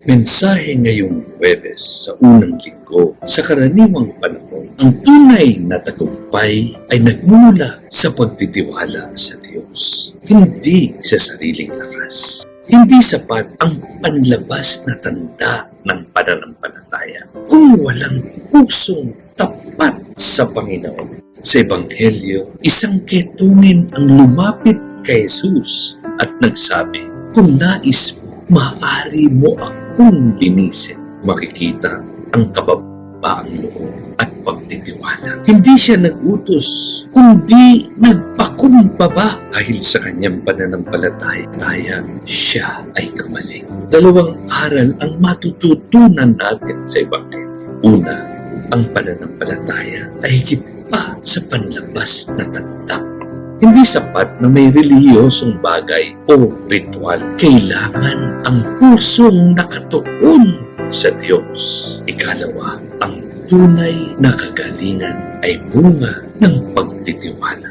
Mensahe ngayong Huwebes sa unang linggo. Sa karaniwang panahon, ang tunay na tagumpay ay nagmumula sa pagtitiwala sa Diyos, hindi sa sariling lakas. Hindi sapat ang panlabas na tanda ng pananampalataya kung walang pusong tapat sa Panginoon. Sa Ebanghelyo, isang ketungin ang lumapit kay Jesus at nagsabi, "Kung nais mo, maaari mo akong linisin." Makikita ang kababaang loob at pagtitiwala. Hindi siya nagutos, kundi nagpakumbaba dahil sa kanyang pananampalataya. Siya ay gumaling. Dalawang aral ang matututunan natin sa Ebanghelyo. Una, ang pananampalataya ay higit pa sa panlabas na tanda. Hindi sapat na may relihiyosong bagay o ritual. Kailangan ang pusong nakatuon sa Diyos. Ikalawa, ang tunay na kagalingan ay bunga ng pagtitiwala.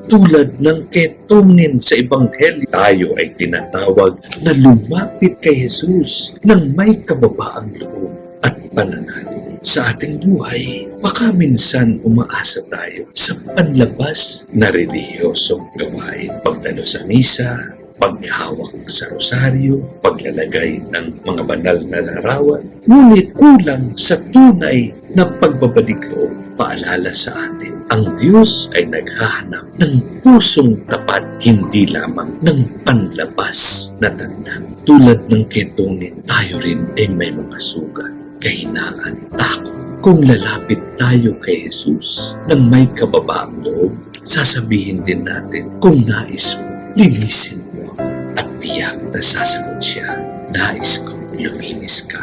Tulad ng ketungin sa Ebanghelyo, tayo ay tinatawag na lumapit kay Jesus ng may kababaang loob at pananalig. Sa ating buhay, baka minsan umaasa tayo sa panlabas na relihiyosong gawain. Pagdalo sa misa, paghawak sa rosaryo, paglalagay ng mga banal na larawan. Ngunit kulang sa tunay na pagbabalik-loob. Paalala sa atin, ang Diyos ay naghahanap ng pusong tapat, hindi lamang ng panlabas na tanda. Tulad ng ketungin, tayo rin ay may mga sugat, kahinaan, takot. Kung lalapit tayo kay Jesus ng may kababaang loob, sasabihin din natin, "Kung nais mo, linisin mo ako." At tiyak na sasagot siya, "Nais ko, luminis ka."